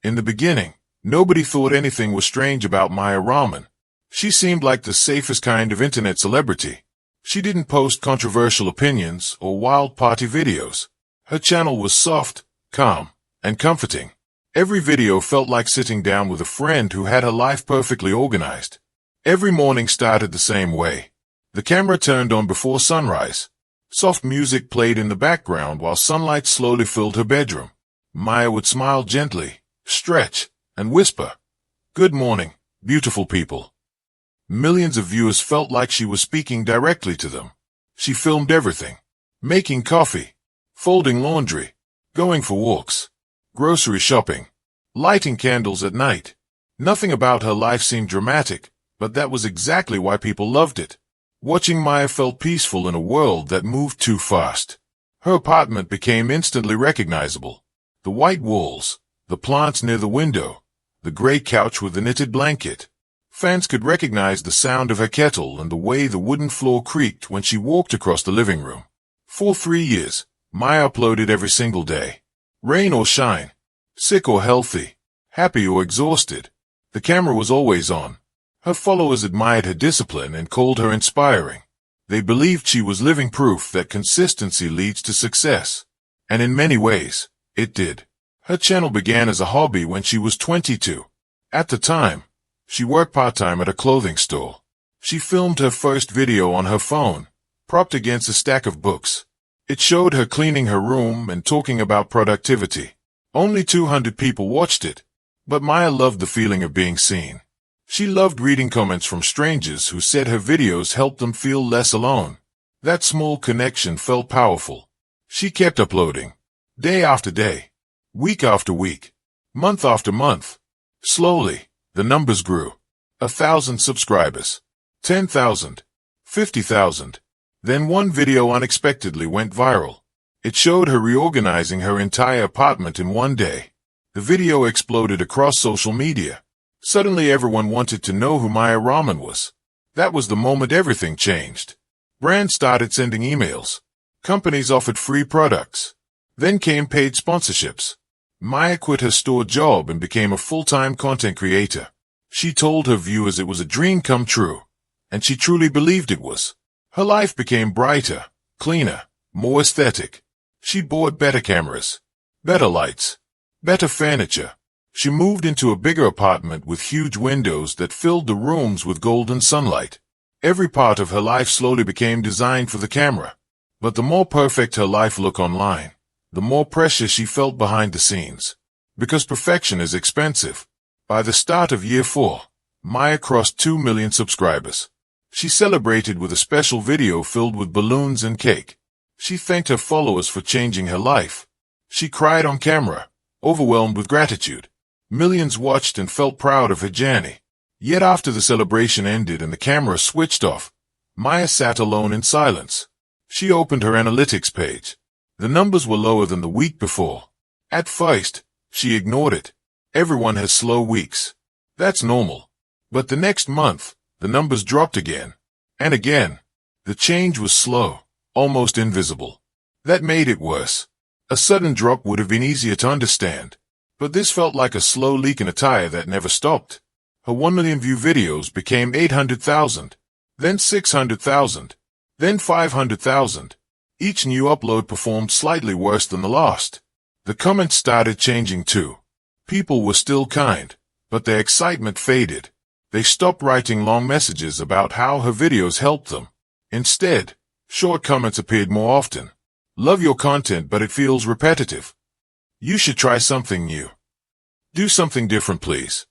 In the beginning, nobody thought anything was strange about Maya Rahman. She seemed like the safest kind of internet celebrity. She didn't post controversial opinions or wild party videos. Her channel was soft, calm, and comforting. Every video felt like sitting down with a friend who had her life perfectly organized. Every morning started the same way. The camera turned on before sunrise. Soft music played in the background while sunlight slowly filled her bedroom. Maya would smile gently, stretch, and whisper, "Good morning, beautiful people." Millions of viewers felt like she was speaking directly to them. She filmed everything: making coffee, folding laundry, going for walks, grocery shopping, lighting candles at night. Nothing about her life seemed dramatic, but that was exactly why people loved it. Watching Maya felt peaceful in a world that moved too fast. Her apartment became instantly recognizable. The white walls, the plants near the window, the gray couch with the knitted blanket. Fans could recognize the sound of her kettle and the way the wooden floor creaked when she walked across the living room. For 3 years, Maya uploaded every single day. Rain or shine, sick or healthy, happy or exhausted, the camera was always on. Her followers admired her discipline and called her inspiring. They believed she was living proof that consistency leads to success. And in many ways, it did. Her channel began as a hobby when she was 22. At the time, she worked part-time at a clothing store. She filmed her first video on her phone, propped against a stack of books. It showed her cleaning her room and talking about productivity. Only 200 people watched it, but Maya loved the feeling of being seen. She loved reading comments from strangers who said her videos helped them feel less alone. That small connection felt powerful. She kept uploading, day after day, week after week, month after month. Slowly, the numbers grew. 1,000 subscribers, 10,000, 50,000. Then one video unexpectedly went viral. It showed her reorganizing her entire apartment in one day. The video exploded across social media. Suddenly everyone wanted to know who Maya Rahman was. That was the moment everything changed. Brands started sending emails. Companies offered free products. Then came paid sponsorships. Maya quit her store job and became a full-time content creator. She told her viewers it was a dream come true, and she truly believed it was. Her life became brighter, cleaner, more aesthetic. She bought better cameras, better lights, better furniture. She moved into a bigger apartment with huge windows that filled the rooms with golden sunlight. Every part of her life slowly became designed for the camera. But the more perfect her life looked online, the more pressure she felt behind the scenes. Because perfection is expensive. By the start of year 4, Maya crossed 2 million subscribers. She celebrated with a special video filled with balloons and cake. She thanked her followers for changing her life. She cried on camera, overwhelmed with gratitude. Millions watched and felt proud of her journey. Yet after the celebration ended and the camera switched off, Maya sat alone in silence. She opened her analytics page. The numbers were lower than the week before. At first, she ignored it. Everyone has slow weeks. That's normal. But the next month, the numbers dropped again. And again. The change was slow, almost invisible. That made it worse. A sudden drop would have been easier to understand. But this felt like a slow leak in a tire that never stopped. Her 1 million view videos became 800,000, then 600,000, then 500,000. Each new upload performed slightly worse than the last. The comments started changing too. People were still kind, but their excitement faded. They stopped writing long messages about how her videos helped them. Instead, short comments appeared more often. Love your content, but it feels repetitive. You should try something new. Do something different, please.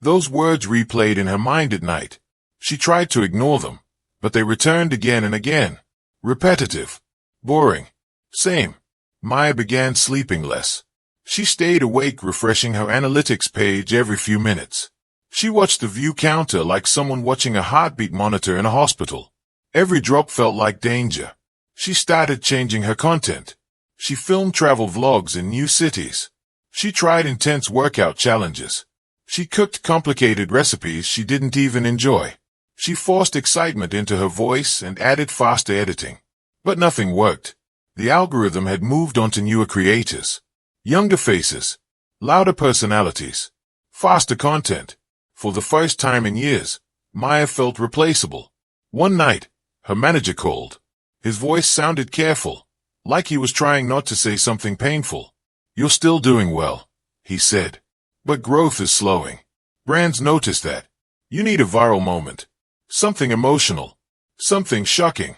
Those words replayed in her mind at night. She tried to ignore them, but they returned again and again. Repetitive. Boring. Same. Maya began sleeping less. She stayed awake refreshing her analytics page every few minutes. She watched the view counter like someone watching a heartbeat monitor in a hospital. Every drop felt like danger. She started changing her content. She filmed travel vlogs in new cities. She tried intense workout challenges. She cooked complicated recipes she didn't even enjoy. She forced excitement into her voice and added faster editing. But nothing worked. The algorithm had moved on to newer creators. Younger faces. louder personalities, faster content. For the first time in years, Maya felt replaceable. One night, her manager called. His voice sounded careful, like he was trying not to say something painful. "You're still doing well," he said. "But growth is slowing. Brands notice that. You need a viral moment. Something emotional. Something shocking."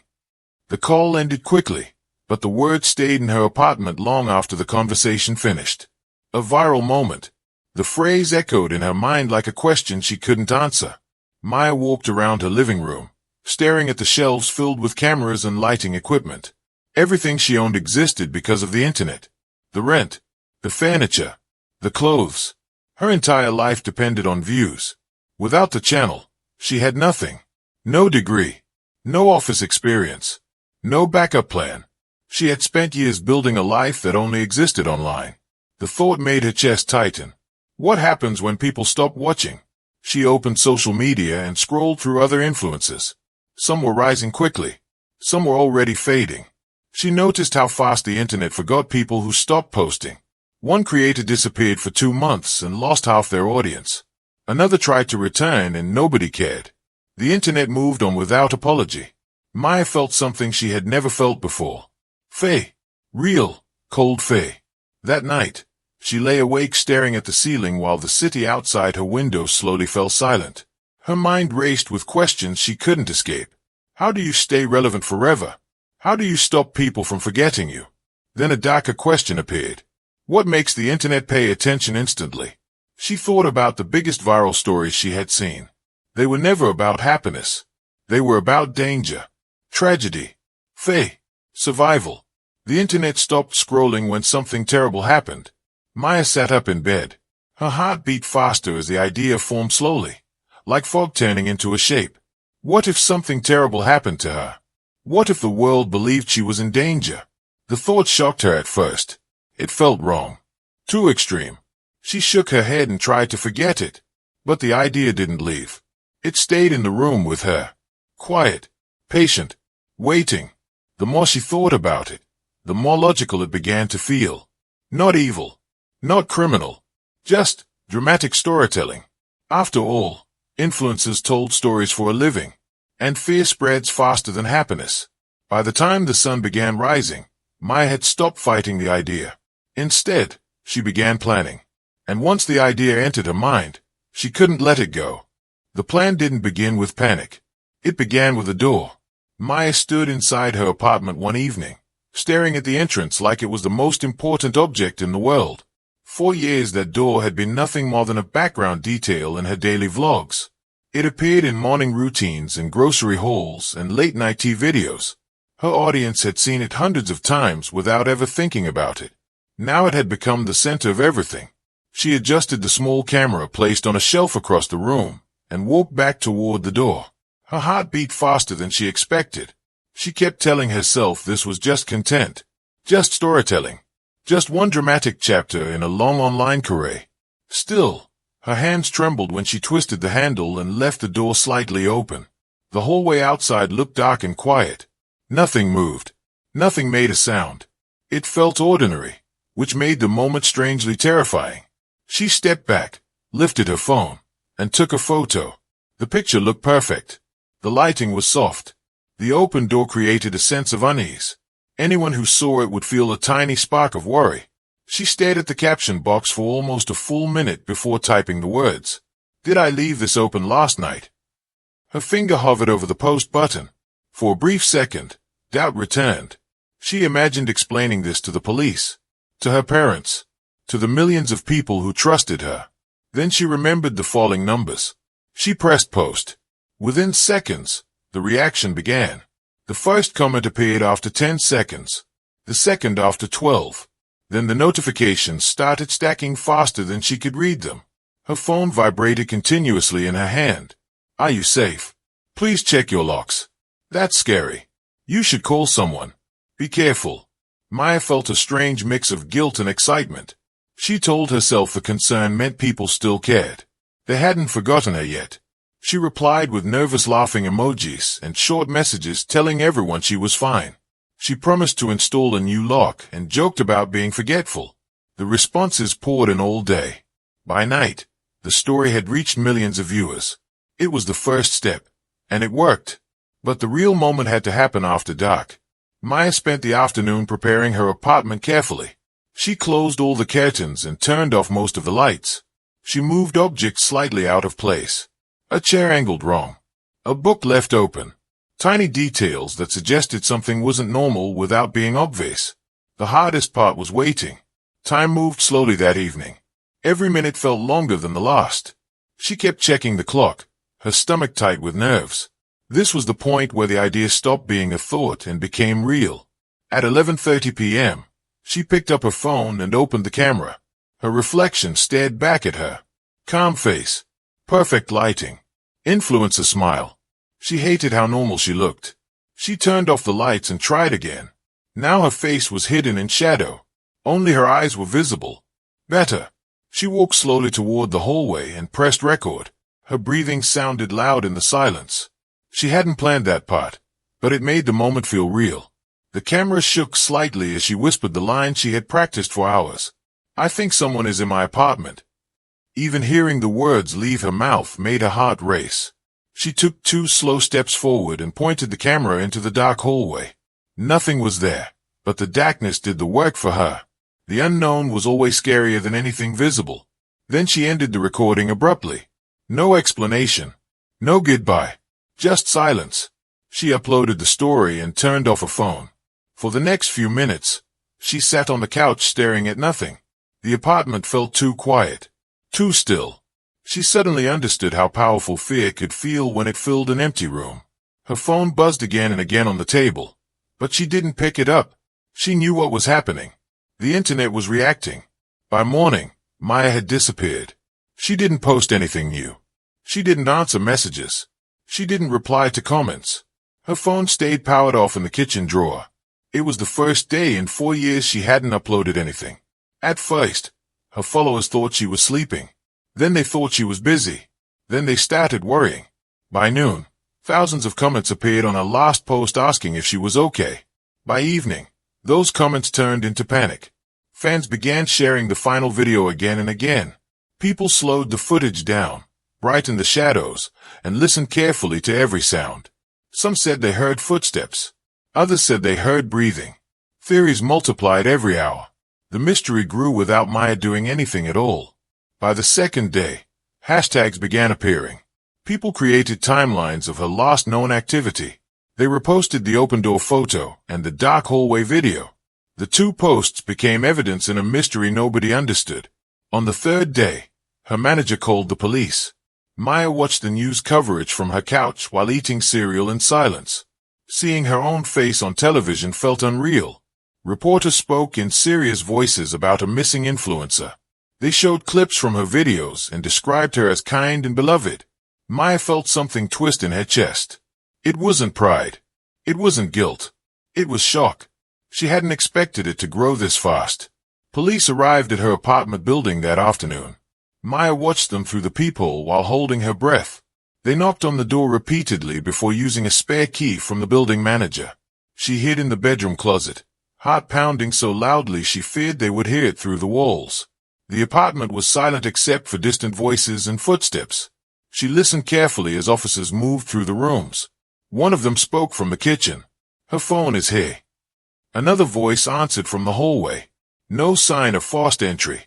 The call ended quickly, but the words stayed in her apartment long after the conversation finished. A viral moment. The phrase echoed in her mind like a question she couldn't answer. Maya walked around her living room, staring at the shelves filled with cameras and lighting equipment. Everything she owned existed because of the internet. The rent, the furniture, the clothes. Her entire life depended on views. Without the channel, she had nothing. No degree, no office experience, no backup plan. She had spent years building a life that only existed online. The thought made her chest tighten. What happens when people stop watching? She opened social media and scrolled through other influences. Some were rising quickly. Some were already fading. She noticed how fast the internet forgot people who stopped posting. One creator disappeared for 2 months and lost half their audience. Another tried to return and nobody cared. The internet moved on without apology. Maya felt something she had never felt before. Faye. Real, cold Faye. That night, she lay awake staring at the ceiling while the city outside her window slowly fell silent. Her mind raced with questions she couldn't escape. How do you stay relevant forever? How do you stop people from forgetting you? Then a darker question appeared. What makes the internet pay attention instantly? She thought about the biggest viral stories she had seen. They were never about happiness. They were about danger, tragedy, Faye, survival. The internet stopped scrolling when something terrible happened. Maya sat up in bed. Her heart beat faster as the idea formed slowly, like fog turning into a shape. What if something terrible happened to her? What if the world believed she was in danger? The thought shocked her at first. It felt wrong. Too extreme. She shook her head and tried to forget it. But the idea didn't leave. It stayed in the room with her. Quiet, patient, waiting. The more she thought about it, the more logical it began to feel. Not evil. Not criminal. Just dramatic storytelling. After all, influencers told stories for a living. And fear spreads faster than happiness. By the time the sun began rising, Maya had stopped fighting the idea. Instead, she began planning. And once the idea entered her mind, she couldn't let it go. The plan didn't begin with panic. It began with a door. Maya stood inside her apartment one evening, staring at the entrance like it was the most important object in the world. For years that door had been nothing more than a background detail in her daily vlogs. It appeared in morning routines and grocery hauls and late-night tea videos. Her audience had seen it hundreds of times without ever thinking about it. Now it had become the center of everything. She adjusted the small camera placed on a shelf across the room and walked back toward the door. Her heart beat faster than she expected. She kept telling herself this was just content, just storytelling, just one dramatic chapter in a long online career. Still, her hands trembled when she twisted the handle and left the door slightly open. The hallway outside looked dark and quiet. Nothing moved. Nothing made a sound. It felt ordinary, which made the moment strangely terrifying. She stepped back, lifted her phone, and took a photo. The picture looked perfect. The lighting was soft. The open door created a sense of unease. Anyone who saw it would feel a tiny spark of worry. She stared at the caption box for almost a full minute before typing the words. "Did I leave this open last night?" Her finger hovered over the post button. For a brief second, doubt returned. She imagined explaining this to the police, to her parents, to the millions of people who trusted her. Then she remembered the falling numbers. She pressed post. Within seconds, the reaction began. The first comment appeared after 10 seconds, the second after 12. Then the notifications started stacking faster than she could read them. Her phone vibrated continuously in her hand. "Are you safe? Please check your locks. That's scary. You should call someone. Be careful." Maya felt a strange mix of guilt and excitement. She told herself the concern meant people still cared. They hadn't forgotten her yet. She replied with nervous laughing emojis and short messages telling everyone she was fine. She promised to install a new lock and joked about being forgetful. The responses poured in all day. By night, the story had reached millions of viewers. It was the first step, and it worked. But the real moment had to happen after dark. Maya spent the afternoon preparing her apartment carefully. She closed all the curtains and turned off most of the lights. She moved objects slightly out of place. A chair angled wrong. A book left open. Tiny details that suggested something wasn't normal without being obvious. The hardest part was waiting. Time moved slowly that evening. Every minute felt longer than the last. She kept checking the clock, her stomach tight with nerves. This was the point where the idea stopped being a thought and became real. At 11:30 p.m., she picked up her phone and opened the camera. Her reflection stared back at her. Calm face. Perfect lighting. Influencer smile. She hated how normal she looked. She turned off the lights and tried again. Now her face was hidden in shadow. Only her eyes were visible. Better. She walked slowly toward the hallway and pressed record. Her breathing sounded loud in the silence. She hadn't planned that part, but it made the moment feel real. The camera shook slightly as she whispered the line she had practiced for hours. I think someone is in my apartment. Even hearing the words leave her mouth made her heart race. She took 2 slow steps forward and pointed the camera into the dark hallway. Nothing was there, but the darkness did the work for her. The unknown was always scarier than anything visible. Then she ended the recording abruptly. No explanation. No goodbye. Just silence. She uploaded the story and turned off her phone. For the next few minutes, she sat on the couch staring at nothing. The apartment felt too quiet. Too still. She suddenly understood how powerful fear could feel when it filled an empty room. Her phone buzzed again and again on the table, but she didn't pick it up. She knew what was happening. The internet was reacting. By morning, Maya had disappeared. She didn't post anything new. She didn't answer messages. She didn't reply to comments. Her phone stayed powered off in the kitchen drawer. It was the first day in 4 years she hadn't uploaded anything. At first, her followers thought she was sleeping. Then they thought she was busy. Then they started worrying. By noon, thousands of comments appeared on her last post asking if she was okay. By evening, those comments turned into panic. Fans began sharing the final video again and again. People slowed the footage down, brightened the shadows, and listened carefully to every sound. Some said they heard footsteps. Others said they heard breathing. Theories multiplied every hour. The mystery grew without Maya doing anything at all. By the second day, hashtags began appearing. People created timelines of her last known activity. They reposted the open door photo and the dark hallway video. The 2 posts became evidence in a mystery nobody understood. On the 3rd day, her manager called the police. Maya watched the news coverage from her couch while eating cereal in silence. Seeing her own face on television felt unreal. Reporters spoke in serious voices about a missing influencer. They showed clips from her videos and described her as kind and beloved. Maya felt something twist in her chest. It wasn't pride. It wasn't guilt. It was shock. She hadn't expected it to grow this fast. Police arrived at her apartment building that afternoon. Maya watched them through the peephole while holding her breath. They knocked on the door repeatedly before using a spare key from the building manager. She hid in the bedroom closet, heart pounding so loudly she feared they would hear it through the walls. The apartment was silent except for distant voices and footsteps. She listened carefully as officers moved through the rooms. One of them spoke from the kitchen. Her phone is here. Another voice answered from the hallway. No sign of forced entry.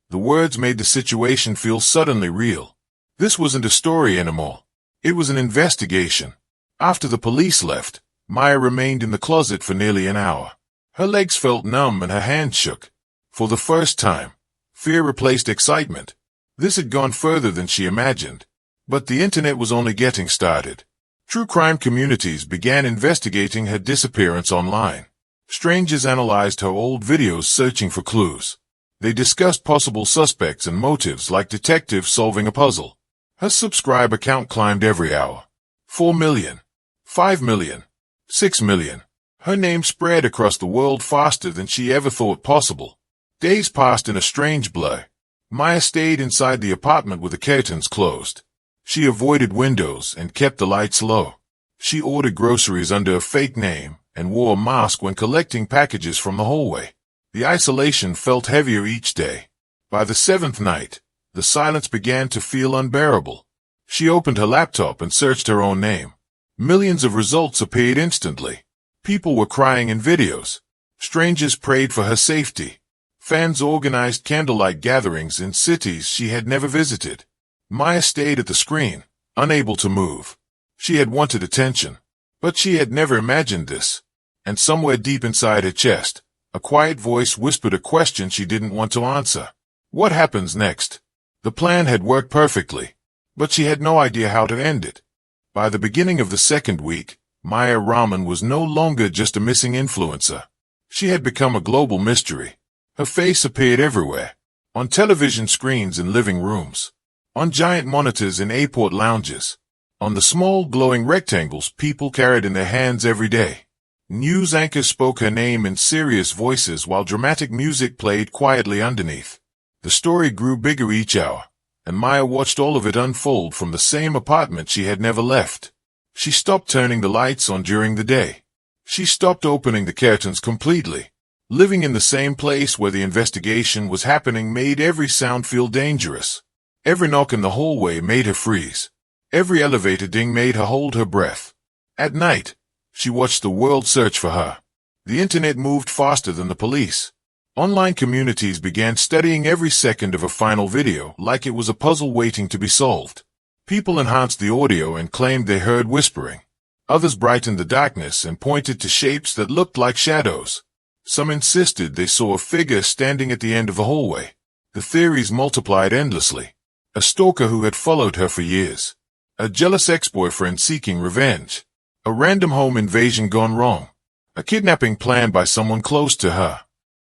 The words made the situation feel suddenly real. This wasn't a story anymore. It was an investigation. After the police left, Maya remained in the closet for nearly an hour. Her legs felt numb and her hands shook. For the first time, fear replaced excitement. This had gone further than she imagined. But the internet was only getting started. True crime communities began investigating her disappearance online. Strangers analyzed her old videos searching for clues. They discussed possible suspects and motives like detectives solving a puzzle. Her subscriber count climbed every hour. 4 million. 5 million. 6 million. Her name spread across the world faster than she ever thought possible. Days passed in a strange blur. Maya stayed inside the apartment with the curtains closed. She avoided windows and kept the lights low. She ordered groceries under a fake name and wore a mask when collecting packages from the hallway. The isolation felt heavier each day. By the seventh night, the silence began to feel unbearable. She opened her laptop and searched her own name. Millions of results appeared instantly. People were crying in videos. Strangers prayed for her safety. Fans organized candlelight gatherings in cities she had never visited. Maya stayed at the screen, unable to move. She had wanted attention, but she had never imagined this. And somewhere deep inside her chest, a quiet voice whispered a question she didn't want to answer. What happens next? The plan had worked perfectly, but she had no idea how to end it. By the beginning of the second week, Maya Raman was no longer just a missing influencer. She had become a global mystery. Her face appeared everywhere. On television screens in living rooms. On giant monitors in airport lounges. On the small glowing rectangles people carried in their hands every day. News anchors spoke her name in serious voices while dramatic music played quietly underneath. The story grew bigger each hour, and Maya watched all of it unfold from the same apartment she had never left. She stopped turning the lights on during the day. She stopped opening the curtains completely. Living in the same place where the investigation was happening made every sound feel dangerous. Every knock in the hallway made her freeze. Every elevator ding made her hold her breath. At night, she watched the world search for her. The internet moved faster than the police. Online communities began studying every second of a final video like it was a puzzle waiting to be solved. People enhanced the audio and claimed they heard whispering. Others brightened the darkness and pointed to shapes that looked like shadows. Some insisted they saw a figure standing at the end of the hallway. The theories multiplied endlessly. A stalker who had followed her for years. A jealous ex-boyfriend seeking revenge. A random home invasion gone wrong. A kidnapping planned by someone close to her.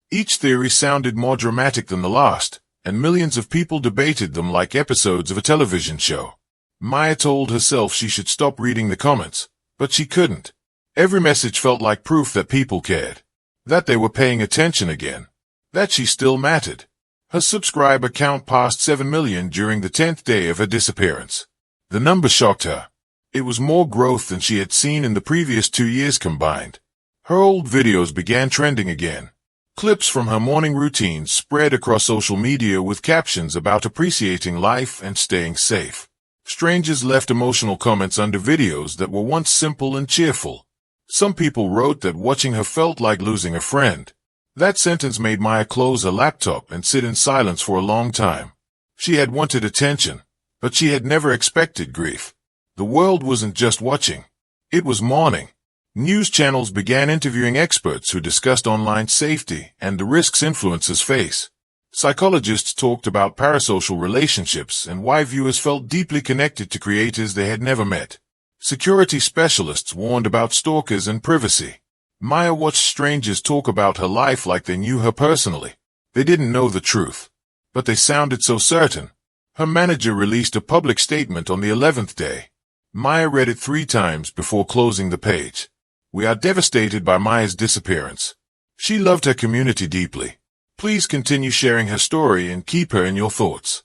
Each theory sounded more dramatic than the last, and millions of people debated them like episodes of a television show. Maya told herself she should stop reading the comments, but she couldn't. Every message felt like proof that people cared. That they were paying attention again. That she still mattered. Her subscriber count passed 7 million during the 10th day of her disappearance. The number shocked her. It was more growth than she had seen in the previous 2 years combined. Her old videos began trending again. Clips from her morning routines spread across social media with captions about appreciating life and staying safe. Strangers left emotional comments under videos that were once simple and cheerful. Some people wrote that watching her felt like losing a friend. That sentence made Maya close her laptop and sit in silence for a long time. She had wanted attention, but she had never expected grief. The world wasn't just watching. It was mourning. News channels began interviewing experts who discussed online safety and the risks influencers face. Psychologists talked about parasocial relationships and why viewers felt deeply connected to creators they had never met. Security specialists warned about stalkers and privacy. Maya watched strangers talk about her life like they knew her personally. They didn't know the truth, but they sounded so certain. Her manager released a public statement on the 11th day. Maya read it 3 times before closing the page. We are devastated by Maya's disappearance. She loved her community deeply. Please continue sharing her story and keep her in your thoughts.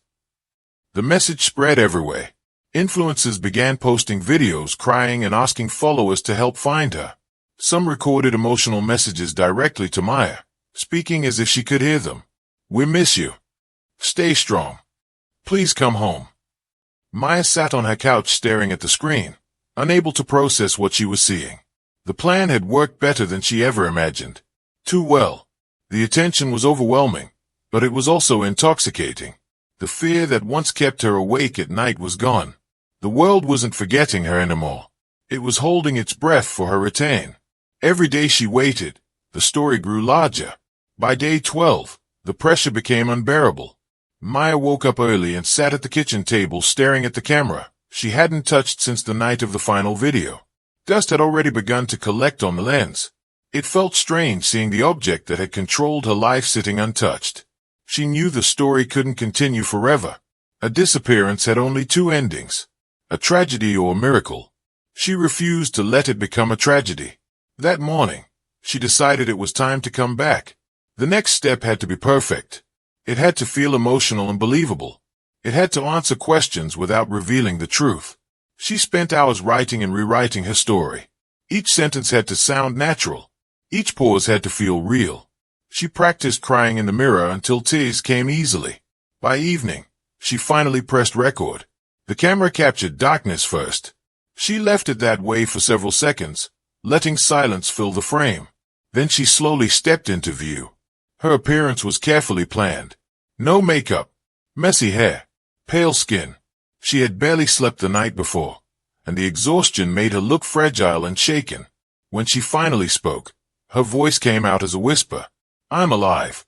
The message spread everywhere. Influencers began posting videos crying and asking followers to help find her. Some recorded emotional messages directly to Maya, speaking as if she could hear them. We miss you. Stay strong. Please come home. Maya sat on her couch staring at the screen, unable to process what she was seeing. The plan had worked better than she ever imagined. Too well. The attention was overwhelming, but it was also intoxicating. The fear that once kept her awake at night was gone. The world wasn't forgetting her anymore. It was holding its breath for her return. Every day she waited, the story grew larger. By day 12, the pressure became unbearable. Maya woke up early and sat at the kitchen table staring at the camera she hadn't touched since the night of the final video. Dust had already begun to collect on the lens. It felt strange seeing the object that had controlled her life sitting untouched. She knew the story couldn't continue forever. A disappearance had only 2 endings. A tragedy or a miracle. She refused to let it become a tragedy. That morning, she decided it was time to come back. The next step had to be perfect. It had to feel emotional and believable. It had to answer questions without revealing the truth. She spent hours writing and rewriting her story. Each sentence had to sound natural. Each pause had to feel real. She practiced crying in the mirror until tears came easily. By evening, she finally pressed record. The camera captured darkness first. She left it that way for several seconds, letting silence fill the frame. Then she slowly stepped into view. Her appearance was carefully planned. No makeup, messy hair, pale skin. She had barely slept the night before, and the exhaustion made her look fragile and shaken. When she finally spoke, her voice came out as a whisper. "I'm alive."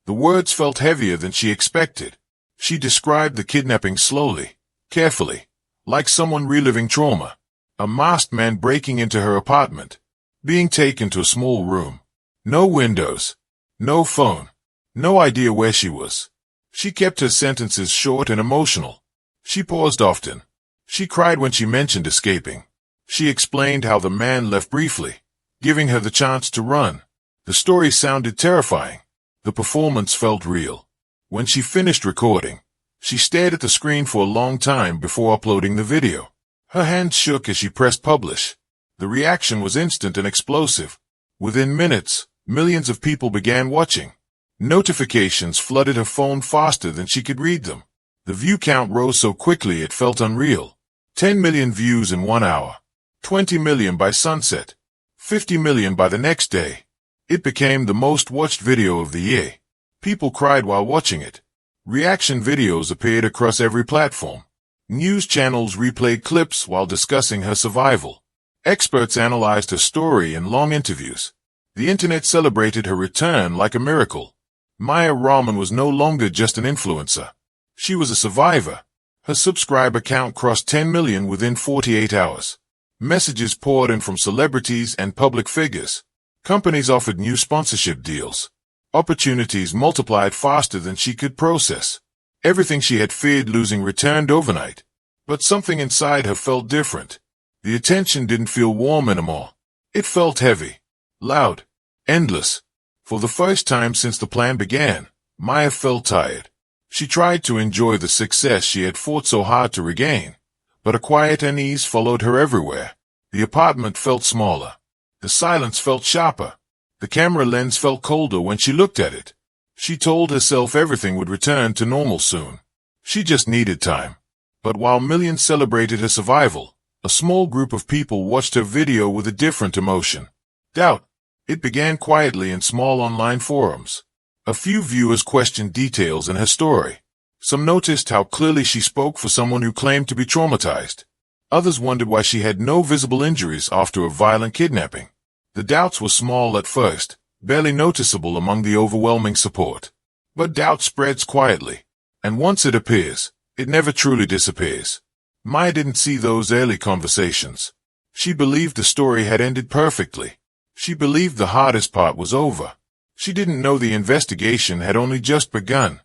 The words felt heavier than she expected. She described the kidnapping slowly, carefully, like someone reliving trauma. A masked man breaking into her apartment, being taken to a small room. No windows, no phone, no idea where she was. She kept her sentences short and emotional. She paused often. She cried when she mentioned escaping. She explained how the man left briefly, giving her the chance to run. The story sounded terrifying. The performance felt real. When she finished recording, she stared at the screen for a long time before uploading the video. Her hands shook as she pressed publish. The reaction was instant and explosive. Within minutes, millions of people began watching. Notifications flooded her phone faster than she could read them. The view count rose so quickly it felt unreal. 10 million views in 1 hour. 20 million by sunset. 50 million by the next day. It became the most watched video of the year. People cried while watching it. Reaction videos appeared across every platform. News channels replayed clips while discussing her survival. Experts analyzed her story in long interviews. The internet celebrated her return like a miracle. Maya Rahman was no longer just an influencer. She was a survivor. Her subscriber count crossed 10 million within 48 hours. Messages poured in from celebrities and public figures. Companies offered new sponsorship deals. Opportunities multiplied faster than she could process. Everything she had feared losing returned overnight. But something inside her felt different. The attention didn't feel warm anymore. It felt heavy, loud, endless. For the first time since the plan began, Maya felt tired. She tried to enjoy the success she had fought so hard to regain, but a quiet unease followed her everywhere. The apartment felt smaller. The silence felt sharper. The camera lens felt colder when she looked at it. She told herself everything would return to normal soon. She just needed time. But while millions celebrated her survival, a small group of people watched her video with a different emotion. Doubt. It began quietly in small online forums. A few viewers questioned details in her story. Some noticed how clearly she spoke for someone who claimed to be traumatized. Others wondered why she had no visible injuries after a violent kidnapping. The doubts were small at first, barely noticeable among the overwhelming support. But doubt spreads quietly, and once it appears, it never truly disappears. Maya didn't see those early conversations. She believed the story had ended perfectly. She believed the hardest part was over. She didn't know the investigation had only just begun.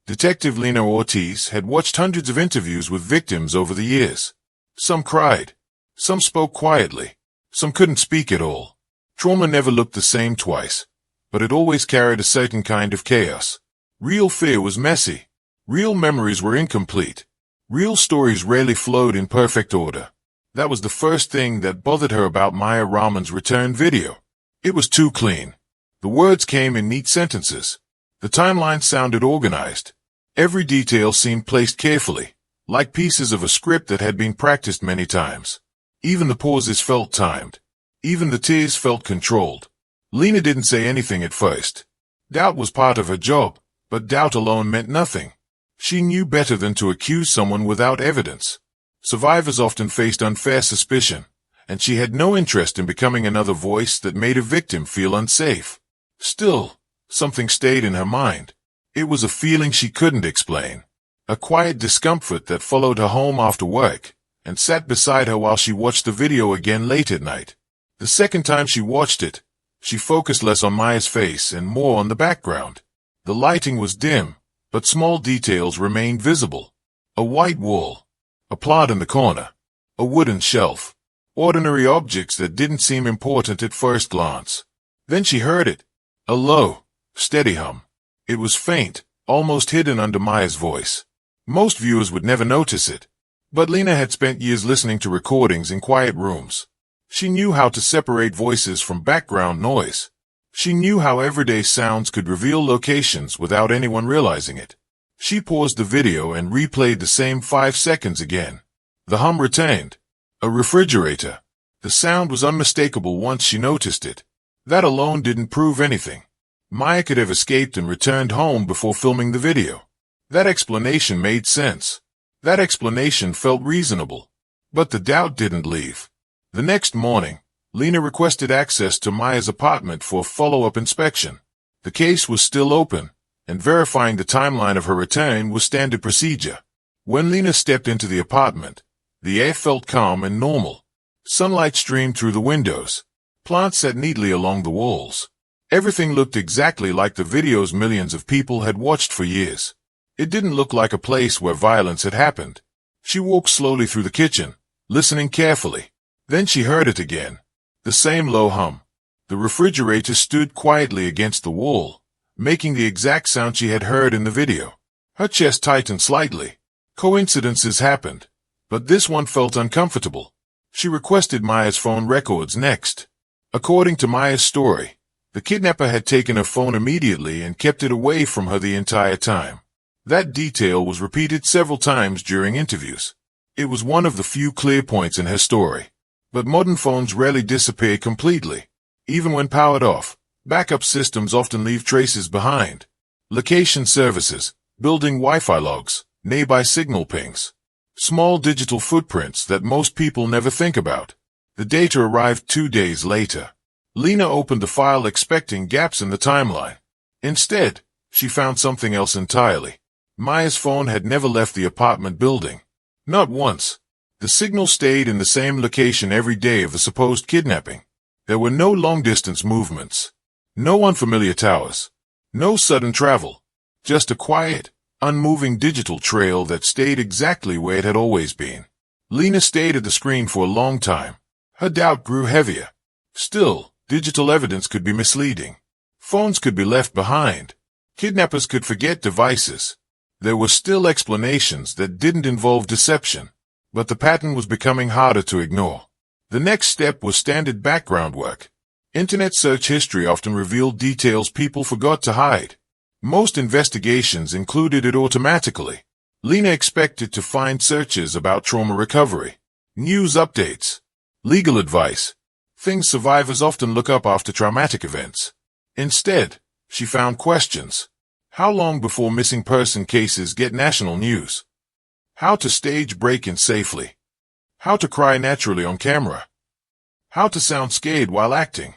Detective Lena Ortiz had watched hundreds of interviews with victims over the years. Some cried. Some spoke quietly. Some couldn't speak at all. Trauma never looked the same twice, but it always carried a certain kind of chaos. Real fear was messy. Real memories were incomplete. Real stories rarely flowed in perfect order. That was the first thing that bothered her about Maya Rahman's return video. It was too clean. The words came in neat sentences. The timeline sounded organized. Every detail seemed placed carefully, like pieces of a script that had been practiced many times. Even the pauses felt timed. Even the tears felt controlled. Lena didn't say anything at first. Doubt was part of her job, but doubt alone meant nothing. She knew better than to accuse someone without evidence. Survivors often faced unfair suspicion, and she had no interest in becoming another voice that made a victim feel unsafe. Still, something stayed in her mind. It was a feeling she couldn't explain. A quiet discomfort that followed her home after work, and sat beside her while she watched the video again late at night. The second time she watched it, she focused less on Maya's face and more on the background. The lighting was dim, but small details remained visible. A white wall, a plant in the corner, a wooden shelf, ordinary objects that didn't seem important at first glance. Then she heard it, a low, steady hum. It was faint, almost hidden under Maya's voice. Most viewers would never notice it, but Lena had spent years listening to recordings in quiet rooms. She knew how to separate voices from background noise. She knew how everyday sounds could reveal locations without anyone realizing it. She paused the video and replayed the same 5 seconds again. The hum returned. A refrigerator. The sound was unmistakable once she noticed it. That alone didn't prove anything. Maya could have escaped and returned home before filming the video. That explanation made sense. That explanation felt reasonable. But the doubt didn't leave. The next morning, Lena requested access to Maya's apartment for a follow-up inspection. The case was still open, and verifying the timeline of her return was standard procedure. When Lena stepped into the apartment, the air felt calm and normal. Sunlight streamed through the windows. Plants sat neatly along the walls. Everything looked exactly like the videos millions of people had watched for years. It didn't look like a place where violence had happened. She walked slowly through the kitchen, listening carefully. Then she heard it again. The same low hum. The refrigerator stood quietly against the wall, making the exact sound she had heard in the video. Her chest tightened slightly. Coincidences happened, but this one felt uncomfortable. She requested Maya's phone records next. According to Maya's story, the kidnapper had taken her phone immediately and kept it away from her the entire time. That detail was repeated several times during interviews. It was one of the few clear points in her story. But modern phones rarely disappear completely. Even when powered off, backup systems often leave traces behind. Location services, building Wi-Fi logs, nearby signal pings. Small digital footprints that most people never think about. The data arrived 2 days later. Lena opened the file expecting gaps in the timeline. Instead, she found something else entirely. Maya's phone had never left the apartment building. Not once. The signal stayed in the same location every day of the supposed kidnapping. There were no long-distance movements. No unfamiliar towers. No sudden travel. Just a quiet, unmoving digital trail that stayed exactly where it had always been. Lena stayed at the screen for a long time. Her doubt grew heavier. Still, digital evidence could be misleading. Phones could be left behind. Kidnappers could forget devices. There were still explanations that didn't involve deception. But the pattern was becoming harder to ignore. The next step was standard background work. Internet search history often revealed details people forgot to hide. Most investigations included it automatically. Lena expected to find searches about trauma recovery, news updates, legal advice, things survivors often look up after traumatic events. Instead, she found questions. How long before missing person cases get national news? How to stage break-in safely. How to cry naturally on camera. How to sound scared while acting.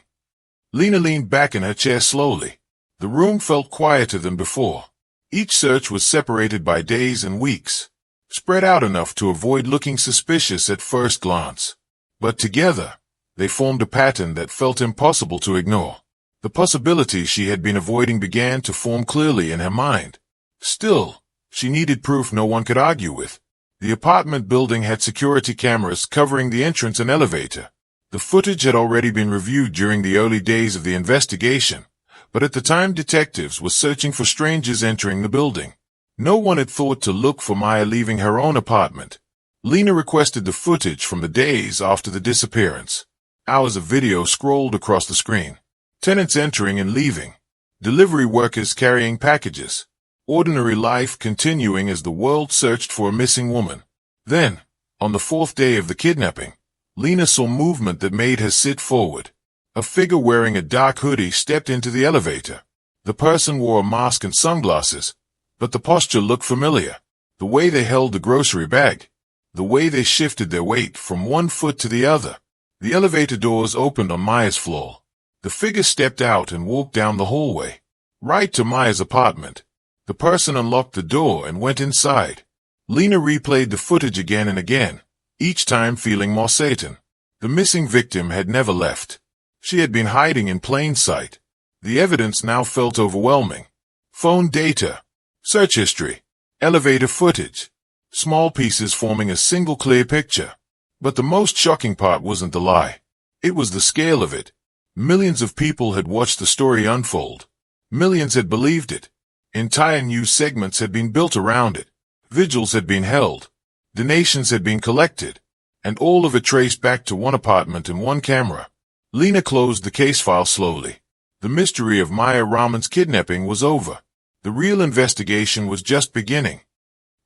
Lena leaned back in her chair slowly. The room felt quieter than before. Each search was separated by days and weeks, spread out enough to avoid looking suspicious at first glance. But together, they formed a pattern that felt impossible to ignore. The possibilities she had been avoiding began to form clearly in her mind. Still, she needed proof no one could argue with. The apartment building had security cameras covering the entrance and elevator. The footage had already been reviewed during the early days of the investigation, but at the time detectives were searching for strangers entering the building. No one had thought to look for Maya leaving her own apartment. Lena requested the footage from the days after the disappearance. Hours of video scrolled across the screen. Tenants entering and leaving. Delivery workers carrying packages. Ordinary life continuing as the world searched for a missing woman. Then, on the 4th day of the kidnapping, Lena saw movement that made her sit forward. A figure wearing a dark hoodie stepped into the elevator. The person wore a mask and sunglasses, but the posture looked familiar. The way they held the grocery bag. The way they shifted their weight from one foot to the other. The elevator doors opened on Maya's floor. The figure stepped out and walked down the hallway, right to Maya's apartment. The person unlocked the door and went inside. Lena replayed the footage again and again, each time feeling more certain. The missing victim had never left. She had been hiding in plain sight. The evidence now felt overwhelming. Phone data, search history, elevator footage, small pieces forming a single clear picture. But the most shocking part wasn't the lie. It was the scale of it. Millions of people had watched the story unfold. Millions had believed it. Entire news segments had been built around it. Vigils had been held. Donations had been collected. And all of it traced back to one apartment and one camera. Lena closed the case file slowly. The mystery of Maya Raman's kidnapping was over. The real investigation was just beginning.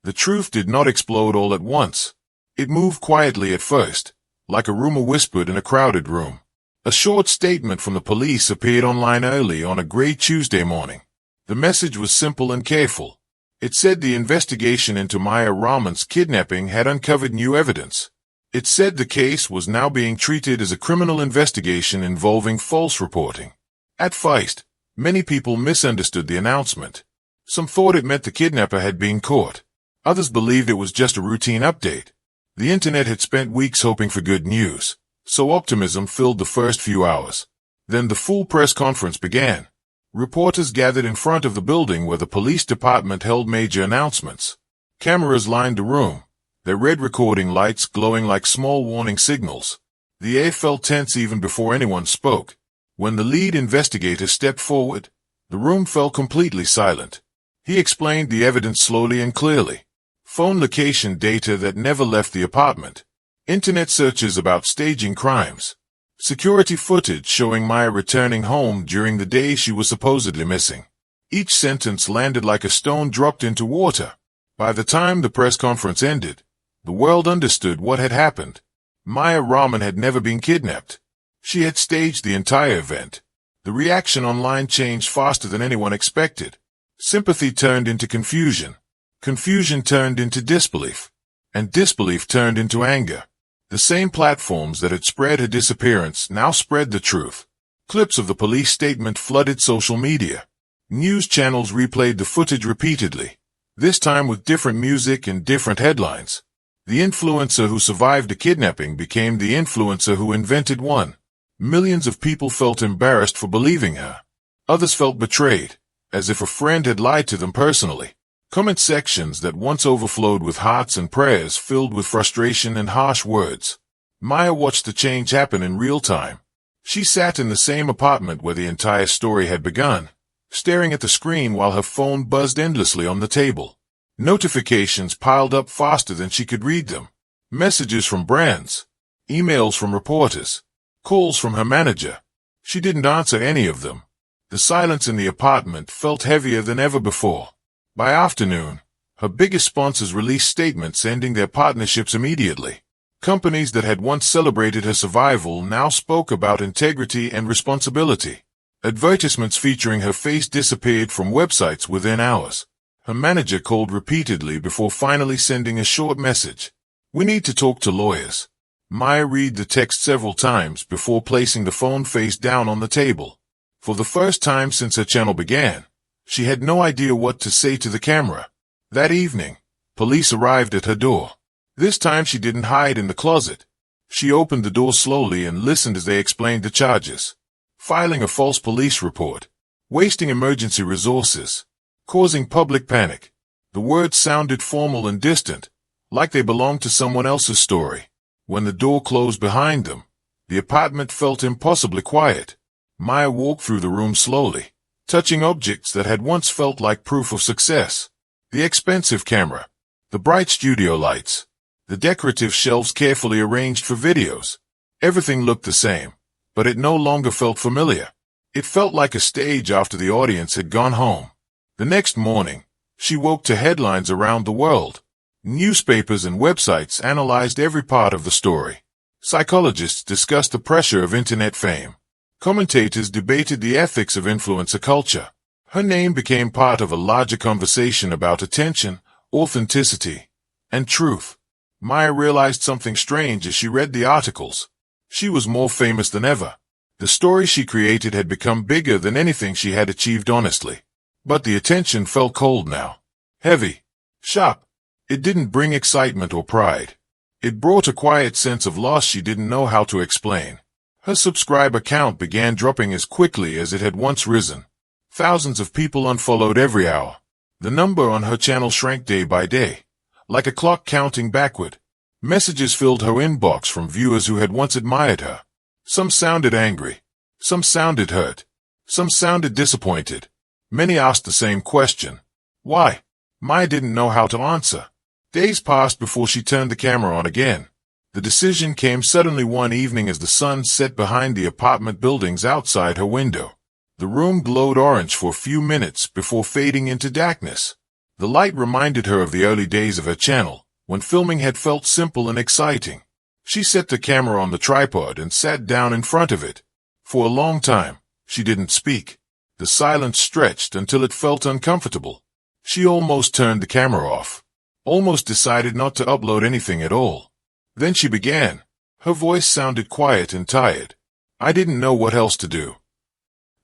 The truth did not explode all at once. It moved quietly at first, like a rumor whispered in a crowded room. A short statement from the police appeared online early on a gray Tuesday morning. The message was simple and careful. It said the investigation into Maya Raman's kidnapping had uncovered new evidence. It said the case was now being treated as a criminal investigation involving false reporting. At first, many people misunderstood the announcement. Some thought it meant the kidnapper had been caught. Others believed it was just a routine update. The internet had spent weeks hoping for good news, so optimism filled the first few hours. Then the full press conference began. Reporters gathered in front of the building where the police department held major announcements. Cameras lined the room, their red recording lights glowing like small warning signals. The air felt tense even before anyone spoke. When the lead investigator stepped forward, the room fell completely silent. He explained the evidence slowly and clearly. Phone location data that never left the apartment. Internet searches about staging crimes. Security footage showing Maya returning home during the day she was supposedly missing. Each sentence landed like a stone dropped into water. By the time the press conference ended, the world understood what had happened. Maya Raman had never been kidnapped. She had staged the entire event. The reaction online changed faster than anyone expected. Sympathy turned into confusion. Confusion turned into disbelief. And disbelief turned into anger. The same platforms that had spread her disappearance now spread the truth. Clips of the police statement flooded social media. News channels replayed the footage repeatedly, this time with different music and different headlines. The influencer who survived a kidnapping became the influencer who invented one. Millions of people felt embarrassed for believing her. Others felt betrayed, as if a friend had lied to them personally. Comment sections that once overflowed with hearts and prayers filled with frustration and harsh words. Maya watched the change happen in real time. She sat in the same apartment where the entire story had begun, staring at the screen while her phone buzzed endlessly on the table. Notifications piled up faster than she could read them. Messages from brands, emails from reporters, calls from her manager. She didn't answer any of them. The silence in the apartment felt heavier than ever before. By afternoon, her biggest sponsors released statements ending their partnerships immediately. Companies that had once celebrated her survival now spoke about integrity and responsibility. Advertisements featuring her face disappeared from websites within hours. Her manager called repeatedly before finally sending a short message. "We need to talk to lawyers." Maya read the text several times before placing the phone face down on the table. For the first time since her channel began, she had no idea what to say to the camera. That evening, police arrived at her door. This time she didn't hide in the closet. She opened the door slowly and listened as they explained the charges. Filing a false police report. Wasting emergency resources. Causing public panic. The words sounded formal and distant, like they belonged to someone else's story. When the door closed behind them, the apartment felt impossibly quiet. Maya walked through the room slowly, touching objects that had once felt like proof of success. The expensive camera, the bright studio lights, the decorative shelves carefully arranged for videos. Everything looked the same, but it no longer felt familiar. It felt like a stage after the audience had gone home. The next morning, she woke to headlines around the world. Newspapers and websites analyzed every part of the story. Psychologists discussed the pressure of internet fame. Commentators debated the ethics of influencer culture. Her name became part of a larger conversation about attention, authenticity, and truth. Maya realized something strange as she read the articles. She was more famous than ever. The story she created had become bigger than anything she had achieved honestly. But the attention felt cold now. Heavy. Sharp. It didn't bring excitement or pride. It brought a quiet sense of loss she didn't know how to explain. Her subscriber count began dropping as quickly as it had once risen. Thousands of people unfollowed every hour. The number on her channel shrank day by day, like a clock counting backward. Messages filled her inbox from viewers who had once admired her. Some sounded angry. Some sounded hurt. Some sounded disappointed. Many asked the same question. Why? Maya didn't know how to answer. Days passed before she turned the camera on again. The decision came suddenly one evening as the sun set behind the apartment buildings outside her window. The room glowed orange for a few minutes before fading into darkness. The light reminded her of the early days of her channel, when filming had felt simple and exciting. She set the camera on the tripod and sat down in front of it. For a long time, she didn't speak. The silence stretched until it felt uncomfortable. She almost turned the camera off. Almost decided not to upload anything at all. Then she began. Her voice sounded quiet and tired. I didn't know what else to do.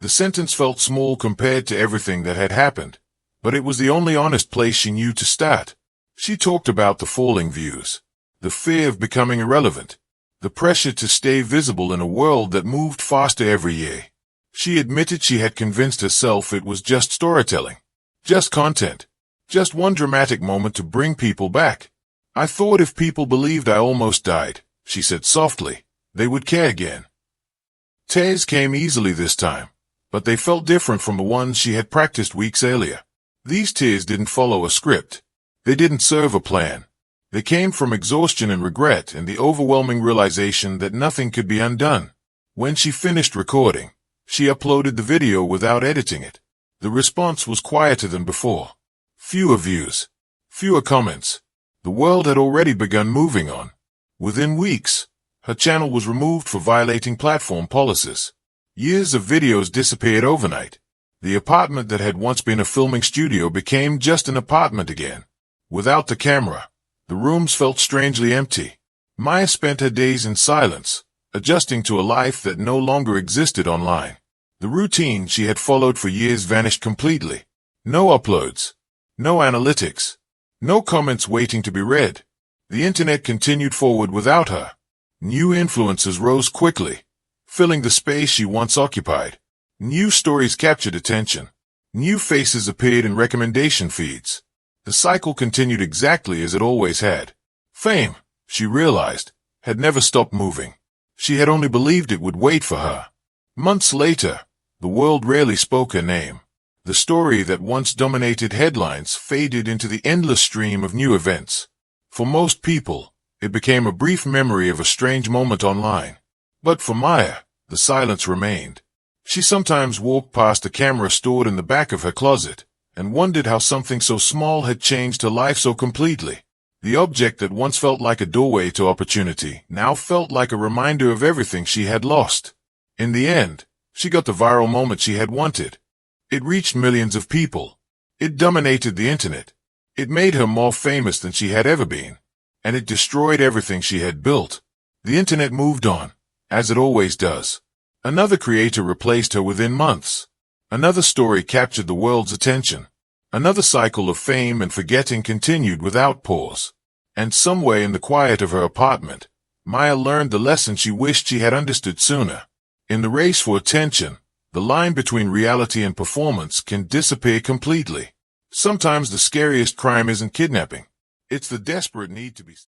The sentence felt small compared to everything that had happened, but it was the only honest place she knew to start. She talked about the falling views, the fear of becoming irrelevant, the pressure to stay visible in a world that moved faster every year. She admitted she had convinced herself it was just storytelling, just content, just one dramatic moment to bring people back. I thought if people believed I almost died, she said softly, they would care again. Tears came easily this time, but they felt different from the ones she had practiced weeks earlier. These tears didn't follow a script. They didn't serve a plan. They came from exhaustion and regret and the overwhelming realization that nothing could be undone. When she finished recording, she uploaded the video without editing it. The response was quieter than before. Fewer views. Fewer comments. The world had already begun moving on. Within weeks, her channel was removed for violating platform policies. Years of videos disappeared overnight. The apartment that had once been a filming studio became just an apartment again. Without the camera, the rooms felt strangely empty. Maya spent her days in silence, adjusting to a life that no longer existed online. The routine she had followed for years vanished completely. No uploads. No analytics. No comments waiting to be read. The internet continued forward without her. New influences rose quickly, filling the space she once occupied. New stories captured attention. New faces appeared in recommendation feeds. The cycle continued exactly as it always had. Fame, she realized, had never stopped moving. She had only believed it would wait for her. Months later, the world rarely spoke her name. The story that once dominated headlines faded into the endless stream of new events. For most people, it became a brief memory of a strange moment online. But for Maya, the silence remained. She sometimes walked past a camera stored in the back of her closet, and wondered how something so small had changed her life so completely. The object that once felt like a doorway to opportunity now felt like a reminder of everything she had lost. In the end, she got the viral moment she had wanted. It reached millions of people. It dominated the internet. It made her more famous than she had ever been. And it destroyed everything she had built. The internet moved on, as it always does. Another creator replaced her within months. Another story captured the world's attention. Another cycle of fame and forgetting continued without pause. And somewhere in the quiet of her apartment, Maya learned the lesson she wished she had understood sooner. In the race for attention, the line between reality and performance can disappear completely. Sometimes the scariest crime isn't kidnapping. It's the desperate need to be